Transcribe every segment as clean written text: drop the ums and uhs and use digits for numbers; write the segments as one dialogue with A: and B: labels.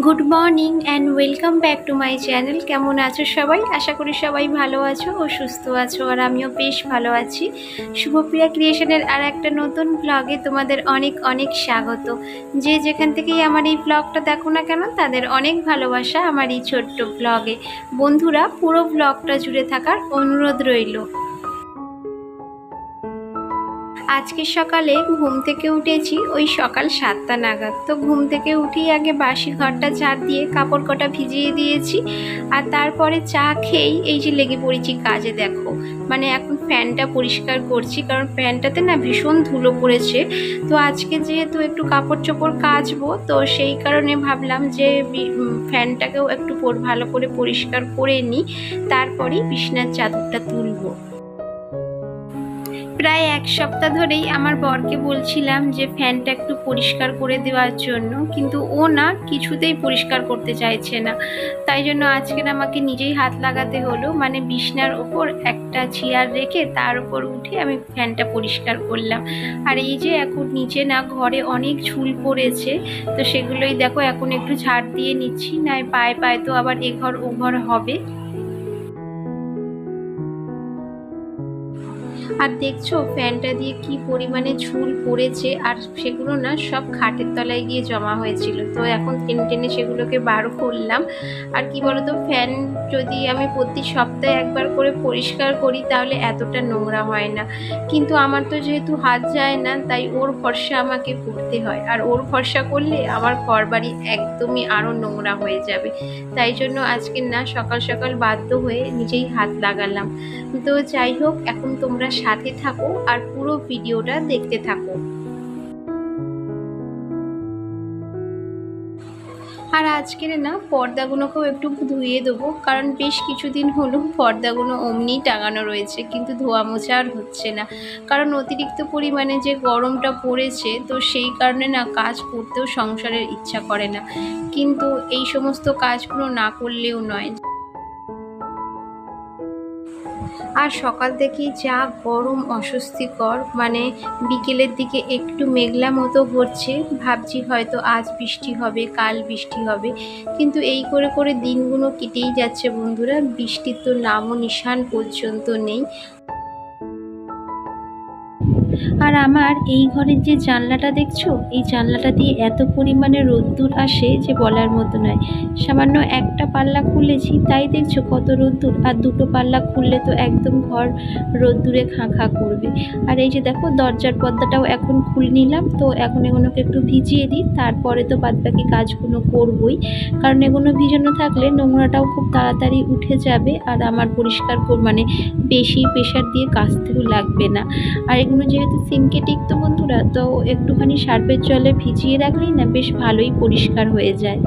A: Good morning and welcome back to my channel. কেমন আছো সবাই? আশা করি সবাই ভালো আছো ও সুস্থ আছো, আর আমিও বেশ ভালো আছি। শুভপ্রিয়া ক্রিয়েশনের আর একটা নতুন ব্লগে তোমাদের অনেক অনেক স্বাগত। যে যেখান থেকেই আমার এই ব্লগটা দেখো না কেন, তাদের অনেক ভালোবাসা আমার এই ছোট্ট ব্লগে। বন্ধুরা, পুরো ব্লগটা জুড়ে থাকার অনুরোধ রইল। আজকে সকালে ঘুম থেকে উঠেছি ওই সকাল 7টা নাগাদ। তো ঘুম থেকে উঠেই আগে বাসি ঘরটা ঝাড় দিয়ে কাপড় কটা ভিজিয়ে দিয়েছি, আর তারপরে চা খেয়েই এই যে লেগে পড়েছি কাজে। দেখো, মানে এখন ফ্যানটা পরিষ্কার করছি, কারণ ফ্যানটাতে না ভীষণ ধুলো পড়েছে। তো আজকে যেহেতু একটু কাপড় চোপড় কাচবো, তো সেই কারণে ভাবলাম যে ফ্যানটাকেও একটু ভালো করে পরিষ্কার করে নিই, তারপরেই বিছানার চাদরটা তুলবো। প্রায় এক সপ্তাহ ধরেই আমার বরকে বলছিলাম যে ফ্যানটা একটু পরিষ্কার করে দেওয়ার জন্য, কিন্তু ও না কিছুতেই পরিষ্কার করতে চাইছে না। তাই জন্য আজকে আমাকে নিজেই হাত লাগাতে হলো। মানে বিছনার ওপর একটা চেয়ার রেখে তার উপর উঠে আমি ফ্যানটা পরিষ্কার করলাম। আর এই যে এখন নিচে না ঘরে অনেক ঝুল পড়েছে, তো সেগুলোই দেখো এখন একটু ঝাড় দিয়ে নিচ্ছি, নয় পায়ে পায়ে তো আবার এ ঘর ও ঘর হবে। আর দেখছো ফ্যানটা দিয়ে কি পরিমাণে ঝুল পড়েছে, আর সেগুলো না সব খাটের তলায় গিয়ে জমা হয়েছিল। তো এখন টেনে টেনে সেগুলোকে বার করলাম। আর কি বলতো, ফ্যান যদি আমি প্রতি সপ্তাহে একবার করে পরিষ্কার করি তাহলে এতটা নোংরা হয় না, কিন্তু আমার তো যেহেতু হাত যায় না, তাই ওর ভরসা আমাকে করতে হয়। আর ওর ভরসা করলে আমার ঘরবাড়ি একদমই আরও নোংরা হয়ে যাবে। তাই জন্য আজকে না সকাল সকাল বাধ্য হয়ে নিজেই হাত লাগালাম। তো যাই হোক, এখন তোমরা সাথে থাকো আর পুরো ভিডিওটা দেখতে থাকো। আর আজকের না পর্দাগুলোকেও একটু ধুয়ে দেবো, কারণ বেশ কিছুদিন হলো পর্দাগুলো অমনিই টাঙানো রয়েছে, কিন্তু ধোয়া মোছা আর হচ্ছে না। কারণ অতিরিক্ত পরিমাণে যে গরমটা পড়েছে, তো সেই কারণে না কাজ করতেও সংসারের ইচ্ছা করে না। কিন্তু এই সমস্ত কাজগুলো না করলেও নয়। আর সকাল থেকেই যা গরম, অস্বস্তিকর। মানে বিকেলের দিকে একটু মেঘলা মতো হচ্ছে, ভাবছি হয়তো আজ বৃষ্টি হবে, কাল বৃষ্টি হবে, কিন্তু এই করে করে দিনগুলো কেটেই যাচ্ছে বন্ধুরা। বৃষ্টির তো নামও নিশান পর্যন্ত নেই। আর আমার এই ঘরের যে জানলাটা দেখছো, এই জানলাটা দিয়ে এত পরিমাণে রোদ্দুর আসে যে বলার মতো নয়। সামান্য একটা পাল্লা খুলেছি, তাই দেখছো কত রোদ্দুর, আর দুটো পাল্লা খুললে তো একদম ঘর রোদ্দুরে খাঁ খাঁ করবে। আর এই যে দেখো দরজার পর্দাটাও এখন খুলে নিলাম। তো এখন এগুলোকে একটু ভিজিয়ে দিই, তারপরে তো বাদবাকি কাজগুলো করবই। কারণ এগুলো ভিজানো থাকলে নোংরাটাও খুব তাড়াতাড়ি উঠে যাবে, আর আমার পরিষ্কার মানে বেশি প্রেশার দিয়ে কাচতেও লাগবে না। আর এগুলো যেহেতু সিনথেটিক, তো বন্ধুরা, তো একটুখানি সার্ফের জলে ভিজিয়ে রাখলেই না বেশ ভালোই পরিষ্কার হয়ে যায়।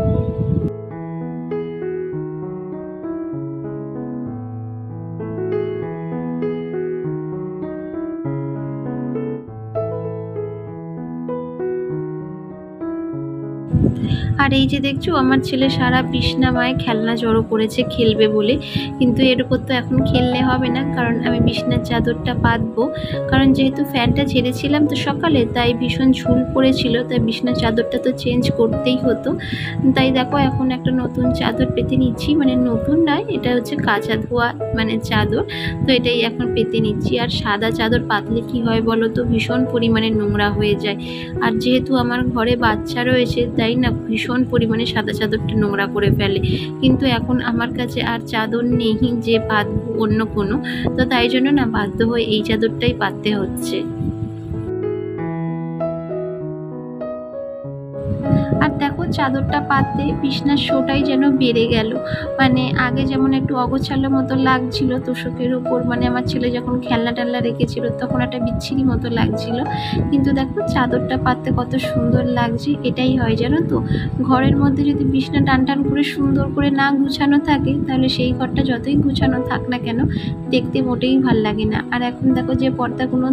A: আর এই যে দেখছো আমার ছেলে সারা বিছনায় খেলনা জড়ো করেছে খেলবে বলে, কিন্তু এর উপর তো এখন খেললে হবে না, কারণ আমি বিছনার চাদরটা পাতবো। কারণ যেহেতু ফ্যানটা ছেড়েছিলাম তো সকালে, তাই ভীষণ ঝুল পড়েছিল, তাই বিছনার চাদরটা তো চেঞ্জ করতেই হতো। তাই দেখো এখন একটা নতুন চাদর পেতে নিচ্ছি, মানে নতুন নয়, এটা হচ্ছে কাঁচা ধোয়া মানে চাদর। তো এটাই এখন পেতে নিচ্ছি। আর সাদা চাদর পাতলে কি হয় বলো তো, ভীষণ পরিমাণে নোংরা হয়ে যায়। আর যেহেতু আমার ঘরে বাচ্চা রয়েছে, তাই না ভীষণ পরিমাণে সাদা চাদরটা নোংরা করে ফেলে। কিন্তু এখন আমার কাছে আর চাদর নেই যে পাতবো অন্য কোনো, তো তাই জন্য না বাধ্য হয়ে এই চাদরটাই পাততে হচ্ছে। আর দেখো চাদরটা পাততে বিছনার শোটাই যেন বেড়ে গেল। মানে আগে যেমন একটু অগোছালো মতো লাগছিল তোষকের উপর, মানে আমার ছেলে যখন খেলনা টেলনা রেখেছিল তখন একটা বিচ্ছিরি মতো লাগছিল, কিন্তু দেখো চাদরটা পাততে কত সুন্দর লাগছে। এটাই হয় জানো তো, ঘরের মধ্যে যদি বিছনা টান টান করে সুন্দর করে না গুছানো থাকে, তাহলে সেই ঘরটা যতই গুছানো থাক না কেন, দেখতে মোটেই ভাল লাগে না। আর এখন দেখো যে পর্দাগুলো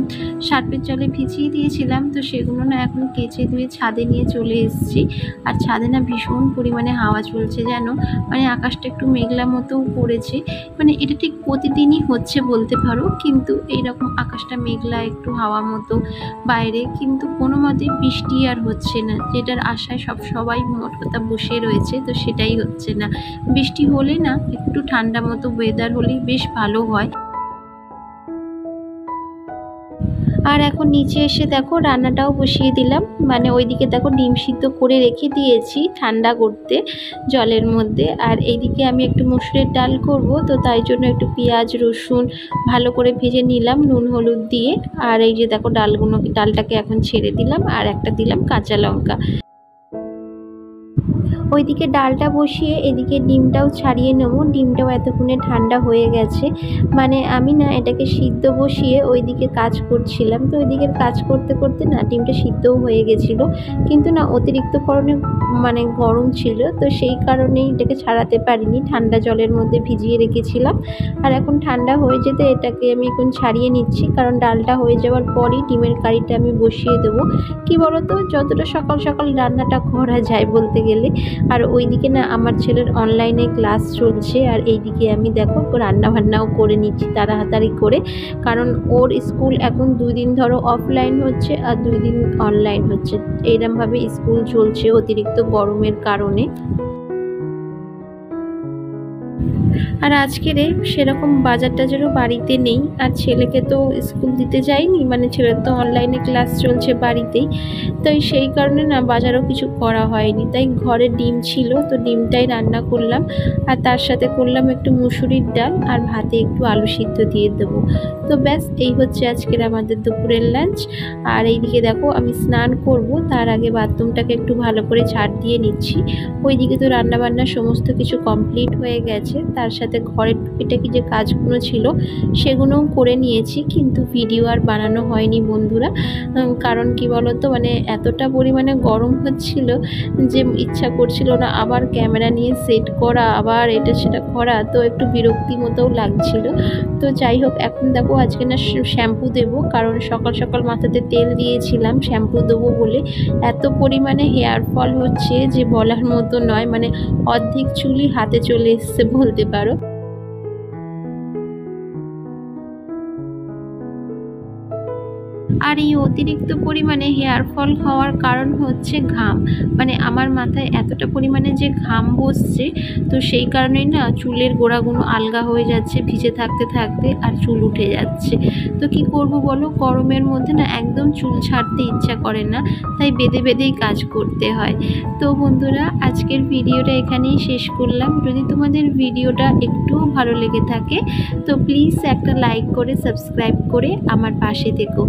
A: সার্ফের জলে ভিজিয়ে দিয়েছিলাম, তো সেগুলো না এখন কেচে ধুয়ে ছাদে নিয়ে চলে এসেছি। আর ছাদে না ভীষণ পরিমাণে হাওয়া চলছে, যেন মানে আকাশটা একটু মেঘলা মতো করেছে। মানে এটা ঠিক প্রতিদিনই হচ্ছে বলতে পারো, কিন্তু এইরকম আকাশটা মেঘলা একটু হাওয়া মতো বাইরে, কিন্তু কোনো মতে বৃষ্টি আর হচ্ছে না, যেটার আশায় সবাই মোট কথা বসে রয়েছে, তো সেটাই হচ্ছে না। বৃষ্টি হলে না একটু ঠান্ডা মতো ওয়েদার হলেই বেশ ভালো হয়। আর এখন নিচে এসে দেখো রান্নাটাও বসিয়ে দিলাম। মানে ওইদিকে দেখো ডিম সিদ্ধ করে রেখে দিয়েছি ঠান্ডা করতে জলের মধ্যে, আর এইদিকে আমি একটু মুসুরের ডাল করব, তো তাই জন্য একটু পেঁয়াজ রসুন ভালো করে ভেজে নিলাম নুন হলুদ দিয়ে। আর এই যে দেখো ডালটাকে এখন ছেড়ে দিলাম, আর একটা দিলাম কাঁচা লঙ্কা। ওইদিকে ডালটা বসিয়ে এদিকে ডিমটাও ছাড়িয়ে নেবো। ডিমটাও এতক্ষণে ঠান্ডা হয়ে গেছে। মানে আমি না এটাকে সিদ্ধ বসিয়ে ওইদিকে কাজ করছিলাম, তো ওইদিকে কাজ করতে করতে না ডিমটা সিদ্ধও হয়ে গেছিলো, কিন্তু না অতিরিক্ত পরিমাণে মানে গরম ছিল, তো সেই কারণেই এটাকে ছাড়াতে পারিনি, ঠান্ডা জলের মধ্যে ভিজিয়ে রেখেছিলাম। আর এখন ঠান্ডা হয়ে যেতে এটাকে আমি এখন ছাড়িয়ে নিচ্ছি, কারণ ডালটা হয়ে যাওয়ার পরই ডিমের কারিটা আমি বসিয়ে দেবো। কি বলতো, যতটা সকাল সকাল রান্নাটা করা যায় বলতে গেলে। আর ওইদিকে না আমার ছেলের অনলাইনে ক্লাস চলছে, আর এইদিকে আমি দেখো রান্না বান্নাও করে নিচ্ছি তাড়াতাড়ি করে, কারণ ওর স্কুল এখন 2 দিন ধরো অফলাইন হচ্ছে আর 2 দিন অনলাইন হচ্ছে, এইরকমভাবে স্কুল চলছে অতিরিক্ত গরমের কারণে। আর আজকে রে সেরকম বাজার টাজারও বাড়িতে নেই, আর ছেলেকে তো স্কুল দিতে যাইনি, মানে ছেলের তো অনলাইনে ক্লাস চলছে বাড়িতেই, তাই সেই কারণে না বাজারও কিছু করা হয়নি। তাই ঘরে ডিম ছিল, তো ডিমটাই রান্না করলাম, আর তার সাথে করলাম একটু মুসুরির ডাল, আর ভাতে একটু আলু সিদ্ধ দিয়ে দেবো। তো ব্যাস এই হচ্ছে আজকের আমাদের দুপুরের লাঞ্চ। আর এইদিকে দেখো আমি স্নান করব, তার আগে বাথরুমটাকে একটু ভালো করে ঝাড় দিয়ে নিচ্ছি। ওইদিকে তো রান্নাবান্না সমস্ত কিছু কমপ্লিট হয়ে গেছে, তার সাথে ঘরের টুকিটাকি যে কাজগুলো ছিল সেগুলোও করে নিয়েছি, কিন্তু ভিডিও আর বানানো হয়নি বন্ধুরা। কারণ কি বলতো, মানে এতটা পরিমাণে গরম হচ্ছিল যে ইচ্ছা করছিল না আবার ক্যামেরা নিয়ে সেট করা, আবার এটা সেটা করা, তো একটু বিরক্তি মতোও লাগছিল। তো যাই হোক, এখন দেখো আজকে না শ্যাম্পু দেবো, কারণ সকাল সকাল মাথাতে তেল দিয়েছিলাম শ্যাম্পু দেবো বলে। এত পরিমাণে হেয়ার ফল হচ্ছে যে বলার মতো নয়, মানে অর্ধেক চুলই হাতে চলে এসছে বলতে পারো। আর এই অতিরিক্ত পরিমাণে হেয়ার ফল হওয়ার কারণ হচ্ছে ঘাম, মানে আমার মাথায় এতটা পরিমাণে যে ঘাম বসছে, তো সেই কারণেই না চুলের গোড়াগুলো আলগা হয়ে যাচ্ছে ভিজে থাকতে থাকতে, আর চুল উঠে যাচ্ছে। তো কি করব বলো, গরমের মধ্যে না একদম চুল ছাড়তে ইচ্ছা করে না, তাই বেঁধে বেঁধেই কাজ করতে হয়। তো বন্ধুরা, আজকের ভিডিওটা এখানেই শেষ করলাম। যদি তোমাদের ভিডিওটা একটুও ভালো লেগে থাকে তো প্লিজ একটা লাইক করে সাবস্ক্রাইব করে আমার পাশে থেকো।